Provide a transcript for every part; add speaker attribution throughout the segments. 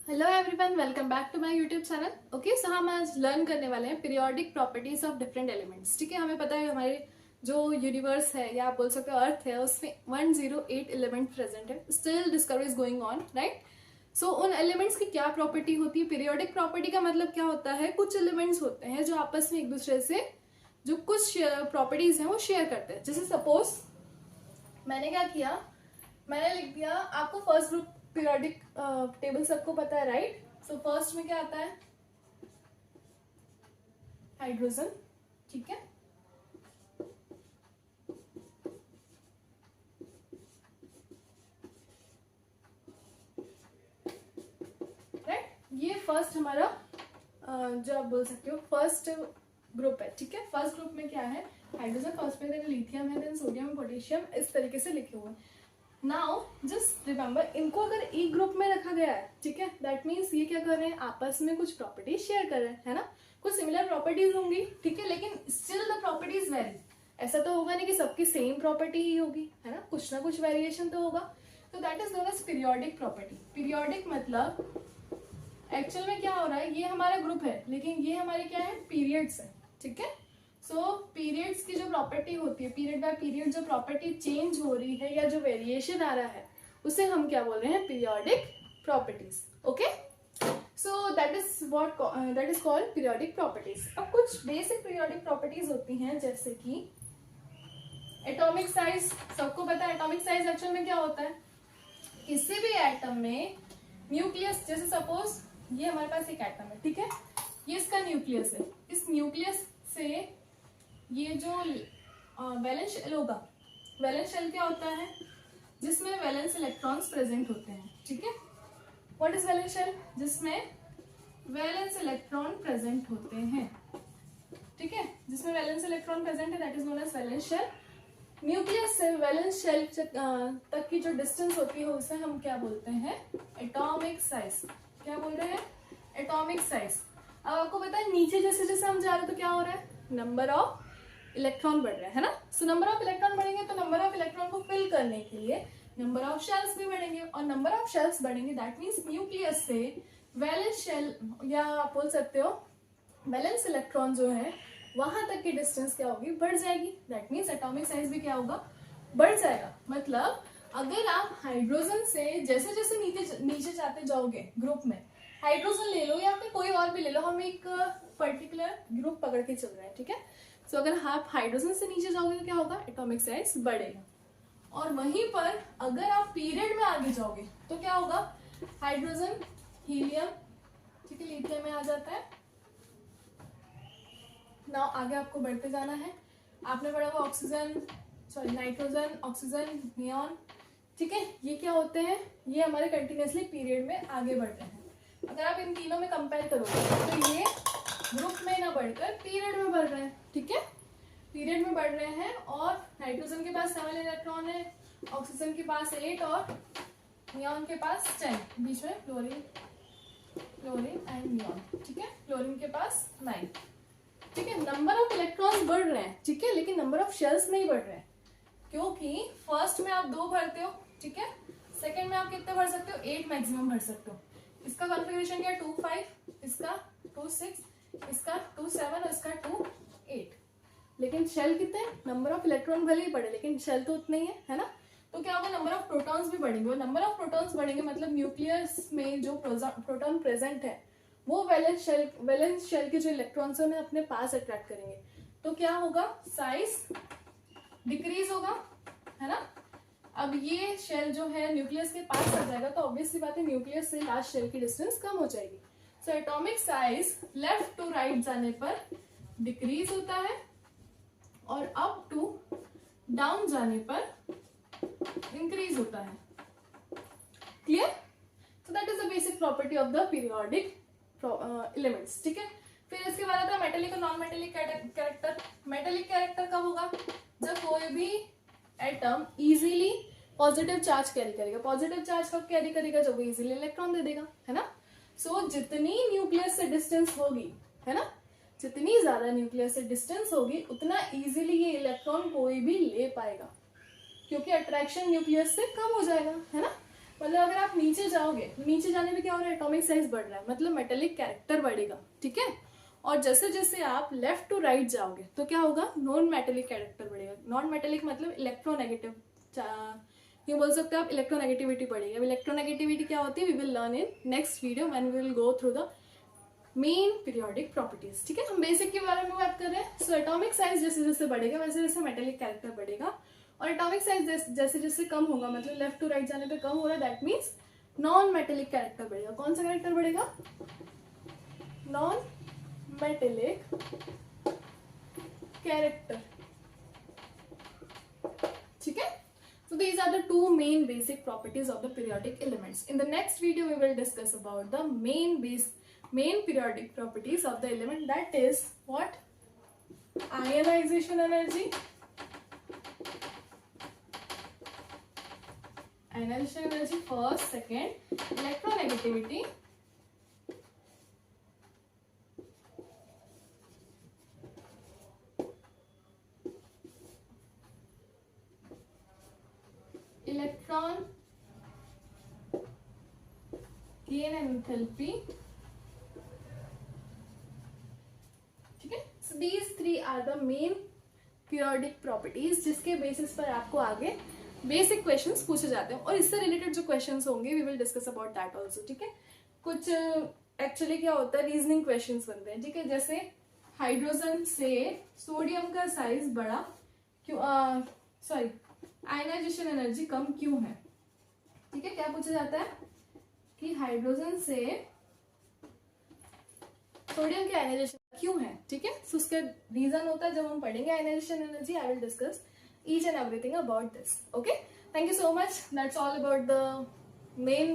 Speaker 1: Hello everyone, welcome back to my YouTube channel. Okay, so हम आज learn करने वाले हैं periodic properties of different elements. ठीक है, हमें पता है हमारे जो यूनिवर्स है या आप बोल सकते हो अर्थ है, उसमें 108 एलिमेंट प्रेजेंट है। Still discovery is going on, right. So उन एलिमेंट्स की क्या प्रॉपर्टी होती है? पीरियोडिक प्रॉपर्टी का मतलब क्या होता है? कुछ एलिमेंट्स होते हैं जो आपस में एक दूसरे से जो कुछ प्रॉपर्टीज हैं वो शेयर करते हैं। जैसे सपोज मैंने क्या किया, मैंने लिख दिया आपको फर्स्ट ग्रुप पीरियोडिक टेबल सबको पता है, राइट। सो फर्स्ट में क्या आता है? हाइड्रोजन। ठीक है, राइट। ये फर्स्ट हमारा जो आप बोल सकते हो फर्स्ट ग्रुप है। ठीक है, फर्स्ट ग्रुप में क्या है? हाइड्रोजन। फर्स्ट में देन लिथियम है, देन सोडियम, पोटेशियम, इस तरीके से लिखे हुए हैं। नाउ जस्ट रिमेंबर, इनको अगर एक ग्रुप में रखा गया है, ठीक है, दैट मीन्स ये क्या कर रहे हैं? आपस में कुछ प्रॉपर्टीज शेयर कर रहे हैं, है ना। कुछ सिमिलर प्रॉपर्टीज होंगी, ठीक है, लेकिन स्टिल द प्रॉपर्टीज वेरी। ऐसा तो होगा नहीं कि सबकी सेम प्रॉपर्टी ही होगी, है ना, कुछ ना कुछ वेरिएशन तो होगा। तो that is known as periodic property. Periodic मतलब एक्चुअल में क्या हो रहा है, ये हमारा ग्रुप है लेकिन ये हमारे क्या है? पीरियड्स है। ठीक है, सो पीरियड्स की जो प्रॉपर्टी होती है, पीरियड बाय पीरियड जो प्रॉपर्टी चेंज हो रही है या जो वेरिएशन आ रहा है, उसे हम क्या बोल रहे हैं? Periodic properties. Okay, so that is called periodic properties. अब कुछ बेसिक पीरियोडिक प्रॉपर्टीज होती हैं, जैसे कि एटॉमिक साइज। सबको पता है एटॉमिक साइज एक्चुअल में क्या होता है? किसी भी एटम में न्यूक्लियस, जैसे सपोज ये हमारे पास एक एटम है, ठीक है, ये इसका न्यूक्लियस है। इस न्यूक्लियस से ये जो वैलेंस शेल होगा, वैलेंस शेल क्या होता है? जिसमें वैलेंस इलेक्ट्रॉन्स प्रेजेंट होते हैं। ठीक है, व्हाट इज वैलेंस शेल? जिसमें वैलेंस इलेक्ट्रॉन प्रेजेंट होते हैं। ठीक है, जिसमें वैलेंस इलेक्ट्रॉन प्रेजेंट है, that is known as valence shell. Nucleus से वैलेंस शेल तक की जो डिस्टेंस होती है उसे हम क्या बोलते हैं? Atomic size. क्या बोल रहे हैं? Atomic size. अब आपको पता है नीचे जैसे जैसे हम जा रहे हैं तो क्या हो रहा है? नंबर ऑफ इलेक्ट्रॉन बढ़ रहा है ना। सो नंबर ऑफ इलेक्ट्रॉन बढ़ेंगे तो नंबर ऑफ इलेक्ट्रॉन को फिल करने के लिए नंबर ऑफ शेल्स भी बढ़ेंगे, और नंबर ऑफ शेल्स बढ़ेंगे दैट मीन्स न्यूक्लियस से वैलेंस शेल या आप बोल सकते हो वैलेंस इलेक्ट्रॉन जो है वहां तक की डिस्टेंस क्या होगी? बढ़ जाएगी। दैट मीन्स एटॉमिक साइज भी क्या होगा? बढ़ जाएगा। मतलब अगर आप हाइड्रोजन से जैसे जैसे नीचे जाते जाओगे ग्रुप में, हाइड्रोजन ले लो या फिर कोई और भी ले लो, हम एक पर्टिकुलर ग्रुप पकड़ के चल रहे हैं, ठीक है। सो अगर आप हाइड्रोजन से नीचे जाओगे तो क्या होगा? एटॉमिक साइज बढ़ेगा। और वहीं पर अगर आप पीरियड में आगे जाओगे तो क्या होगा? हाइड्रोजन, हीलियम, ठीक है, लिथियम में आ जाता है। नाउ आगे आपको बढ़ते जाना है। आपने पढ़ा हुआ oxygen, sorry nitrogen, oxygen, neon, ठीक है, ये क्या होते हैं? ये हमारे कंटिन्यूसली पीरियड में आगे बढ़ रहे हैं। अगर आप इन तीनों में कंपेयर करोगे तो ये ग्रुप में ना बढ़कर पीरियड में बढ़ रहे हैं। ठीक है, पीरियड में बढ़ रहे हैं। और नाइट्रोजन के पास 7 इलेक्ट्रॉन है, ऑक्सीजन के पास 8 और नियॉन के पास 10, बीच में क्लोरीन एंड नियॉन। ठीक है, क्लोरीन के पास 9। ठीक है, नंबर ऑफ इलेक्ट्रॉन्स बढ़ रहे हैं, ठीक है, लेकिन नंबर ऑफ शेल्स नहीं बढ़ रहे हैं, क्योंकि फर्स्ट में आप 2 भरते हो, ठीक है, सेकंड में आप कितने भर सकते हो? 8 मैक्सिमम भर सकते हो। इसका कॉन्फ़िगरेशन क्या है? 2 5, इसका 2 6, इसका 2 7 और इसका 2 8। लेकिन शेल कितने? नंबर ऑफ इलेक्ट्रॉन भले ही बढ़े लेकिन शेल तो उतने ही है ना। तो क्या होगा? नंबर ऑफ प्रोटॉन्स भी बढ़ेंगे, और नंबर ऑफ प्रोटॉन्स बढ़ेंगे मतलब न्यूक्लियस में जो प्रोटॉन प्रेजेंट है वो वैलेंस शेल के जो इलेक्ट्रॉन्स है अपने पास अट्रैक्ट करेंगे। तो क्या होगा? साइज डिक्रीज होगा, है ना। अब ये शेल जो है न्यूक्लियस के पास आ जाएगा तो ऑब्वियसली बात है न्यूक्लियस से लास्ट शेल की डिस्टेंस कम हो जाएगी। So atomic size left to right जाने पर डिक्रीज होता है और अप टू डाउन जाने पर इंक्रीज होता है। Clear? So that is the basic property of the periodic elements. ठीक है, फिर इसके बाद आता है मेटेलिक और non metallic character. Metallic character कब होगा? जब कोई भी atom easily positive charge carry करेगा। पॉजिटिव चार्ज कब कैरी करेगा? जब वो इजीली इलेक्ट्रॉन दे देगा, है ना। सो जितनी न्यूक्लियस से डिस्टेंस होगी, है ना, जितनी ज्यादा न्यूक्लियस से डिस्टेंस होगी उतना इजीली ये इलेक्ट्रॉन कोई भी ले पाएगा, क्योंकि अट्रैक्शन न्यूक्लियस से कम हो जाएगा, है ना। मतलब अगर आप नीचे जाओगे, नीचे जाने पे क्या हो रहा है, एटॉमिक साइज बढ़ रहा है, मतलब मेटेलिक कैरेक्टर बढ़ेगा, ठीक है। और जैसे जैसे आप लेफ्ट टू राइट जाओगे तो क्या होगा, नॉन मेटेलिक कैरेक्टर बढ़ेगा। नॉन मेटेलिक मतलब इलेक्ट्रोनेगेटिव, ये बोल सकते हो आप, इलेक्ट्रोनेगेटिविटी बढ़ेगी। अब इलेक्ट्रोनेगेटिविटी क्या होती है, we will learn in next video when we will go through the main periodic properties, ठीक है। हम बेसिक के बारे में बात कर रहे हैं। सो एटॉमिक साइज जैसे जैसे बढ़ेगा वैसे वैसे मेटेलिक कैरेक्टर बढ़ेगा, और एटॉमिक साइज जैसे जैसे कम होगा, मतलब लेफ्ट टू राइट जाने पे कम हो रहा है, that means non metallic character बढ़ेगा। कौन सा कैरेक्टर बढ़ेगा, नॉन मेटेलिक कैरेक्टर, ठीक है। So these are the two main basic properties of the periodic elements. In the next video we will discuss about the main periodic properties of the element, that is what, ionization energy, first, second, electronegativity, electron gain and enthalpy, ठीक है। So these three are the main periodic properties जिसके basis पर आपको आगे basic questions पूछे जाते हैं, और इससे रिलेटेड जो क्वेश्चंस होंगे we will discuss about that also, ठीक है। कुछ एक्चुअली क्या होता है, रीजनिंग क्वेश्चंस बनते हैं, ठीक है। जैसे हाइड्रोजन से सोडियम का साइज बड़ा क्यों, सॉरी, आयनाइजेशन एनर्जी कम क्यों है, ठीक है। क्या पूछा जाता है कि हाइड्रोजन से सोडियम की आयनाइजेशन क्यों है, ठीक है। सो उसका रीजन होता है, जब हम पढ़ेंगे ionization energy, I will discuss each and everything about this. Okay, thank you so much. That's all about the main,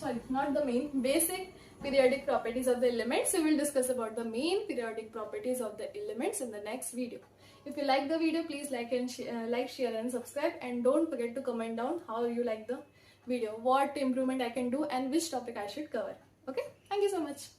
Speaker 1: sorry, not the main, basic periodic properties of the elements. We will discuss about the main periodic properties of the elements in the next video. If you like the video, please like and share and subscribe, and don't forget to comment down how you like the video, what improvement I can do, and which topic I should cover. Okay, thank you so much.